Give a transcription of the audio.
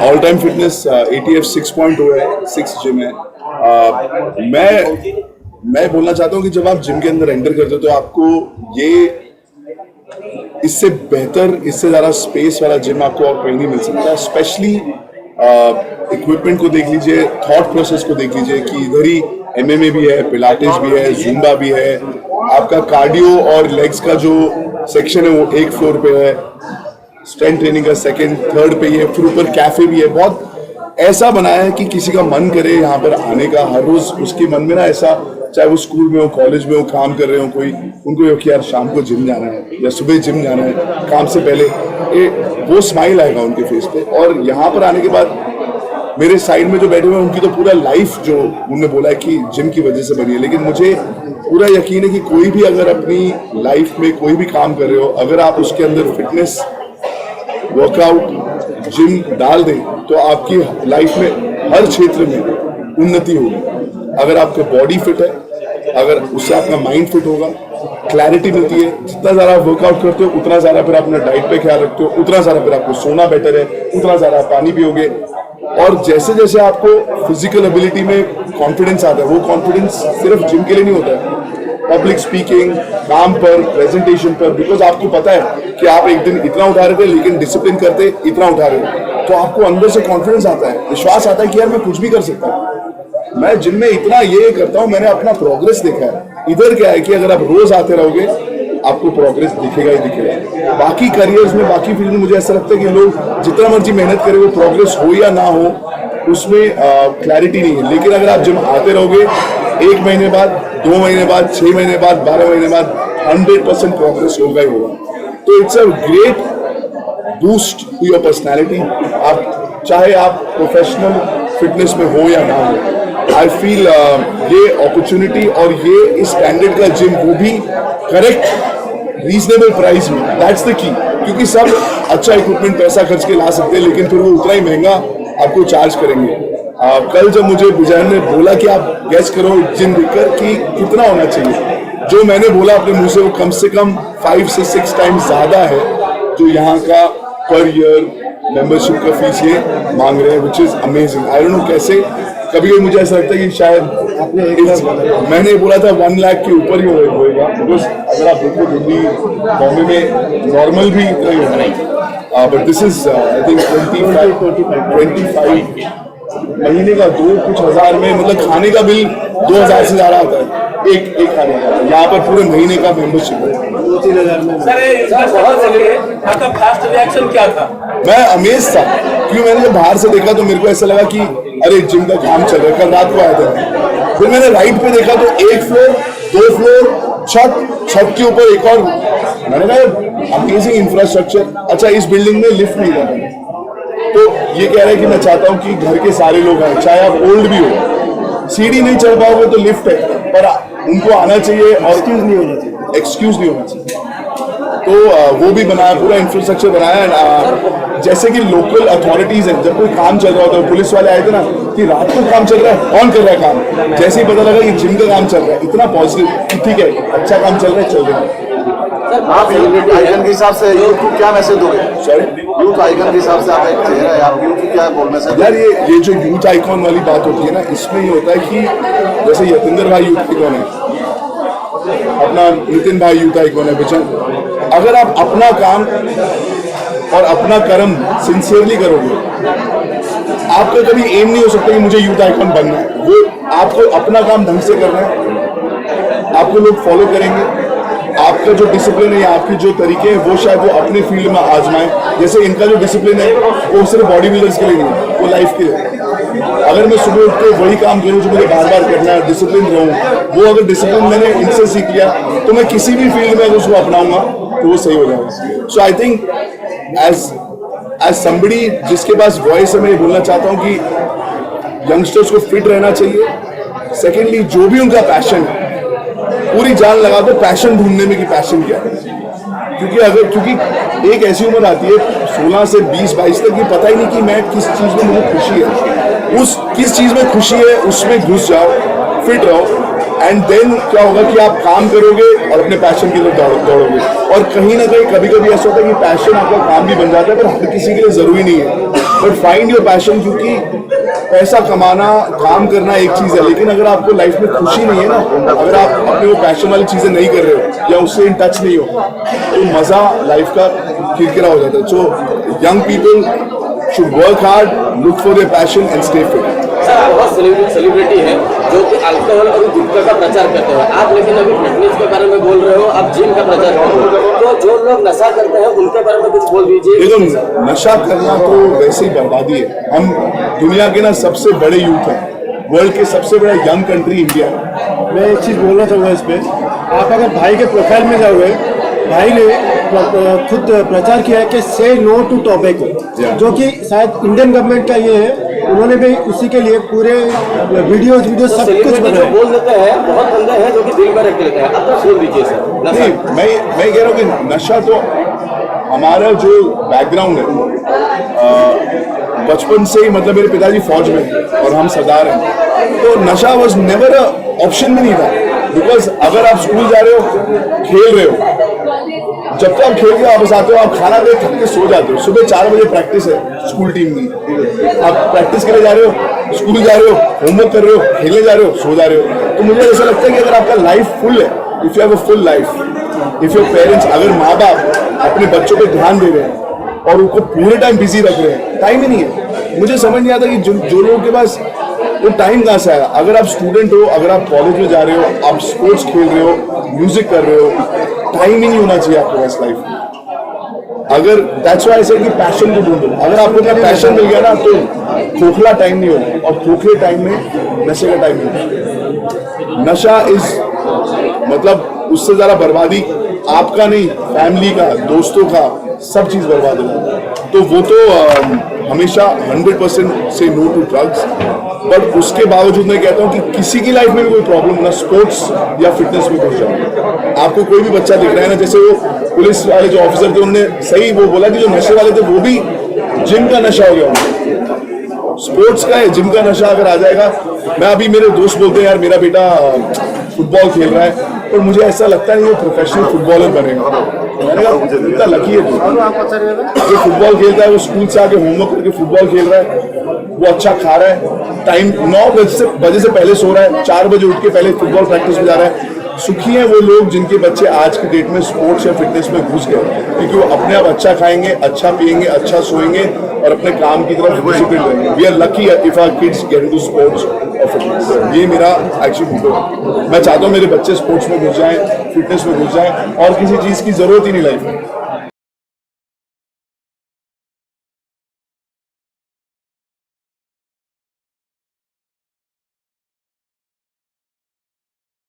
All time fitness ATF 6.0 है, 6 gym है। मैं बोलना चाहता हूँ कि जब आप जिम के अंदर एंटर करते हो तो आपको ये इससे बेहतर, इससे ज़्यादा स्पेस वाला जिम आपको और कहीं नहीं मिल सकता। स्पेशली इक्विपमेंट को देख लीजिए, थॉट प्रोसेस को देख लीजिए कि इधर ही MMA भी है, पिलाटेस भी है, जुम्बा भी है, आपका कार्डियो और लेग्स का जो सेक्शन है वो एक फ्लोर पे है, स्ट्रेंथ ट्रेनिंग का सेकंड थर्ड पे ही है, फिर ऊपर कैफे भी है। बहुत ऐसा बनाया है कि किसी का मन करे यहाँ पर आने का, हर रोज उसके मन में ना ऐसा, चाहे वो स्कूल में हो, कॉलेज में हो, काम कर रहे हो, कोई उनको ये कि यार शाम को जिम जाना है या सुबह जिम जाना है काम से पहले, वो स्माइल आएगा उनके फेस पे। और यहाँ पर आने के बाद मेरे साइड में जो बैठे हुए हैं उनकी तो पूरा लाइफ जो उन्होंने बोला है कि जिम की वजह से बनी है, लेकिन मुझे पूरा यकीन है कि कोई भी अगर अपनी लाइफ में कोई भी काम कर रहे हो, अगर आप उसके अंदर फिटनेस, वर्कआउट, जिम डाल दें तो आपकी लाइफ में हर क्षेत्र में उन्नति होगी। अगर आपका बॉडी फिट है, अगर उससे आपका माइंड फिट होगा, क्लैरिटी मिलती है। जितना ज़्यादा आप वर्कआउट करते हो उतना ज़्यादा फिर अपना डाइट पे ख्याल रखते हो, उतना ज़्यादा फिर आपको सोना बेटर है, उतना ज़्यादा पानी पियोगे। और जैसे जैसे आपको फिजिकल एबिलिटी में कॉन्फिडेंस आता है, वो कॉन्फिडेंस सिर्फ जिम के लिए नहीं होता है, पब्लिक स्पीकिंग, काम पर, प्रेजेंटेशन पर, बिकॉज आपको पता है कि आप एक दिन इतना उठा रहे थे लेकिन डिसिप्लिन करते इतना उठा रहे हो, तो आपको अंदर से कॉन्फिडेंस आता है, विश्वास आता है कि यार मैं कुछ भी कर सकता हूँ। मैं जिम में इतना ये करता हूँ, मैंने अपना प्रोग्रेस देखा है। इधर क्या है कि अगर आप रोज आते रहोगे आपको प्रोग्रेस दिखेगा ही दिखेगा। बाकी करियर्स में, बाकी फील्ड में मुझे ऐसा लगता है कि लोग जितना मर्जी मेहनत करें, वो प्रोग्रेस हो या ना हो उसमें क्लैरिटी नहीं है। लेकिन अगर आप जिम आते रहोगे, 1 महीने बाद, 2 महीने बाद, 6 महीने बाद, 12 महीने बाद 100% प्रोग्रेस होगा ही होगा। तो it's a great boost to your personality. आप चाहे आप प्रोफेशनल फिटनेस में हो या ना हो, आई फील ये अपॉर्चुनिटी और ये इस स्टैंडर्ड का जिम, वो भी करेक्ट रीजनेबल प्राइस में, दैट्स द की। क्योंकि सब अच्छा इक्विपमेंट पैसा खर्च के ला सकते हैं, लेकिन फिर वो उतना ही महंगा आपको चार्ज करेंगे। कल जब मुझे विजयन ने बोला कि आप गेस करो जिम देखकर कि कितना होना चाहिए, जो मैंने बोला अपने मुंह से वो कम से कम 5 से 6 टाइम्स ज्यादा है जो यहाँ का पर ईयर मेंबरशिप का फीस ये मांग रहे हैं, which is amazing. I don't know कैसे, कभी कभी मुझे ऐसा लगता है कि शायद मैंने बोला था 1 लाख के ऊपर ही होगा, बिकॉज अगर आप देखो दिल्ली, बॉम्बे में नॉर्मल भी इतना ही होगा, but this is I think 25 महीने का 2 कुछ हजार में, मतलब खाने का बिल 2000 से ज्यादा आता है एक खाने का। यहाँ पर पूरे महीने का मेंबरशिप है 2-3 हजार में। सर आपका फास्ट रिएक्शन क्या था? मैं अमेज था, क्योंकि मैंने जब बाहर से देखा तो मेरे को ऐसा लगा कि अरे जिम का काम चल रहा है। कल रात को आया था, फिर मैंने राइट पे देखा तो 1 फ्लोर, 2 फ्लोर, छत के ऊपर एक और, मैंने कहा अमेजिंग इंफ्रास्ट्रक्चर। अच्छा, इस बिल्डिंग में लिफ्ट नहीं था, तो ये कह रहे हैं कि मैं चाहता हूँ कि घर के सारे लोग आए, चाहे आप ओल्ड भी हो, सीढ़ी नहीं चढ़ पाओगे तो लिफ्ट है, पर उनको आना चाहिए और एक्सक्यूज नहीं होना चाहिए। तो वो भी बनाया, पूरा इंफ्रास्ट्रक्चर बनाया। जैसे कि लोकल अथॉरिटीज हैं, जब कोई काम चल रहा होता है, पुलिस वाले आए थे ना कि रात को काम चल रहा है, कौन कर रहा है काम, जैसे ही पता लगा कि जिम का काम चल रहा है, इतना पॉजिटिव, ठीक है अच्छा काम चल रहा है, चल रहा है। आप यूथ आइकन के हिसाब से यूथ को क्या मैसेज दोगे? सॉरी, यूथ आइकन के हिसाब से आप एक चेहरा है, आप यूथ को क्या बोलना चाहते हैं? यार ये जो यूथ आइकॉन वाली बात होती है ना, इसमें ये होता है कि जैसे यतेंद्र भाई यूथ आइकॉन है, अपना नितिन भाई यूथ आइकॉन है, बच्चन, अगर आप अपना काम और अपना कर्म सिंसियरली करोगे, आपका कभी एम नहीं हो सकता कि मुझे यूथ आइकॉन बनना है। वो आपको अपना काम ढंग से करना है, आपको लोग फॉलो करेंगे। आपका जो डिसिप्लिन है या आपके जो तरीके हैं वो शायद वो अपने फील्ड में आजमाएं। जैसे इनका जो डिसिप्लिन है वो सिर्फ बॉडी बिल्डर्स के लिए नहीं, वो लाइफ के लिए। अगर मैं सुबह उठ के वही काम करूँ जो मुझे बार बार करना है, डिसिप्लिन रहूँ, वो अगर डिसिप्लिन मैंने इनसे सीख लिया तो मैं किसी भी फील्ड में अगर उसको अपनाऊंगा तो वो सही हो जाएगा। सो आई थिंक एज समबडी जिसके पास वॉइस है, मैं ये बोलना चाहता हूँ कि यंगस्टर्स को फिट रहना चाहिए। सेकेंडली, जो भी उनका पैशन है पूरी जान लगा दो पैशन ढूंढने में कि पैशन क्या है। क्योंकि एक ऐसी उम्र आती है 16 से 20-22 तक, ये पता ही नहीं कि मैं किस चीज़ में मुझे खुशी है, उस किस चीज़ में खुशी है उसमें घुस जाओ, फिट रहो, एंड देन क्या होगा कि आप काम करोगे और अपने पैशन की तरफ दौड़ोगे। और कहीं ना कहीं कभी कभी ऐसा होता है कि पैशन आपका काम भी बन जाता है, पर हर किसी के लिए ज़रूरी नहीं है। बट फाइंड योर पैशन, क्योंकि पैसा कमाना, काम करना एक चीज है, लेकिन अगर आपको लाइफ में खुशी नहीं है ना, अगर आप अपने वो पैशन वाली चीजें नहीं कर रहे हो या उससे इन टच नहीं हो, तो मजा लाइफ का किरकिरा हो जाता है. So young people should work hard, look for their passion and stay fit. Sir बहुत सेलिब्रिटी है जो कि अल्कोहल और गुटखा का प्रचार करते हैं, आप लेकिन अभी फिटनेस के बारे में बोल रहे हो, आप जिम का प्रचार कर रहे हो, तो जो लोग नशा करते हैं उनके बारे में कुछ बोल दीजिए. देखो, नशा करना तो वैसे ही बर्बादी है. हम दुनिया के ना सबसे बड़े यूथ हैं, वर्ल्ड के सबसे बड़ा यंग कंट्री इंडिया है. मैं एक चीज़ बोलना चाहूँगा इस पर. आप अगर भाई के प्रोफाइल में जाओगे, भाई ने खुद प्रचार किया है कि से नो टू टोबैको, जो कि शायद इंडियन गवर्नमेंट का ये है. उन्होंने भी उसी के लिए पूरे वीडियो सब कुछ बनाए. बोल देते हैं बहुत बंदे हैं जो कि दिल में रख लेते हैं. अब तो बोल दीजिए सर. नहीं, मैं कह रहा हूँ कि नशा तो हमारा जो बैकग्राउंड है, बचपन से ही, मतलब मेरे पिताजी फौज में हैं और हम सरदार हैं, तो नशा वॉज नेवर अ ऑप्शन में नहीं था. बिकॉज अगर आप स्कूल जा रहे हो, खेल रहे हो, जब तक आप खेल के वापस आते हो, आप खाना दे थक के सो जाते हो. सुबह 4 बजे प्रैक्टिस है स्कूल टीम की, आप प्रैक्टिस के लिए जा रहे हो, स्कूल जा रहे हो, होमवर्क कर रहे हो, खेलने जा रहे हो, सो जा रहे हो. तो मुझे ऐसा लगता है कि अगर आपका लाइफ फुल है, if you have a full life, if your parents, अगर माँ बाप अपने बच्चों पे ध्यान दे रहे हैं और उनको पूरे टाइम बिजी रख रहे हैं, टाइम ही नहीं है. मुझे समझ नहीं आता कि जो लोगों के पास वो टाइम कहाँ से आया. अगर आप स्टूडेंट हो, अगर आप कॉलेज में जा रहे हो, आप स्पोर्ट्स खेल रहे हो, म्यूजिक कर रहे हो, टाइम ही नहीं होना चाहिए आपके पास लाइफ में. अगर दैट्स व्हाई आई सेड कि पैशन को ढूंढो. अगर आपको अपना पैशन मिल गया ना, तो खोखला टाइम नहीं होगा, और खोखले टाइम में नशे का टाइम नहीं होगा. नशा इज मतलब उससे ज्यादा बर्बादी आपका नहीं, फैमिली का, दोस्तों का, सब चीज बर्बाद हो जाता है. तो वो तो हमेशा 100% से नो टू ड्रग्स. बट उसके बावजूद मैं कहता हूँ कि किसी की लाइफ में भी कोई प्रॉब्लम ना, स्पोर्ट्स या फिटनेस में घुस जाओ. आपको कोई भी बच्चा दिख रहा है ना, जैसे वो पुलिस वाले जो ऑफिसर थे, उन्होंने सही वो बोला कि जो नशे वाले थे वो भी जिम का नशा हो गया. स्पोर्ट्स का है, जिम का नशा अगर आ जाएगा. मैं अभी, मेरे दोस्त बोलते हैं यार मेरा बेटा फुटबॉल खेल रहा है, पर मुझे ऐसा लगता नहीं वो प्रोफेशनल फुटबॉलर बनेगा. मैंने कहा इतना लकी है जो फुटबॉल खेलता है, वो स्कूल से आके होमवर्क करके फुटबॉल खेल रहा है, वो अच्छा खा रहा है, टाइम 9 बजे से पहले सो रहा है, 4 बजे उठ के पहले फुटबॉल प्रैक्टिस में जा रहा है. सुखी हैं वो लोग जिनके बच्चे आज की डेट में स्पोर्ट्स या फिटनेस में घुस गए, क्योंकि वो अपने आप अच्छा खाएंगे, अच्छा पिएंगे, अच्छा सोएंगे और अपने काम की तरफ डिसिप्लिन रहेंगे. We are lucky if our kids get into sports और फिटनेस. ये मेरा एक्चुअली मोटो है. मैं चाहता हूँ मेरे बच्चे स्पोर्ट्स में घुस जाएं, फिटनेस में घुस जाएं, और किसी चीज़ की जरूरत ही नहीं लाइफ में.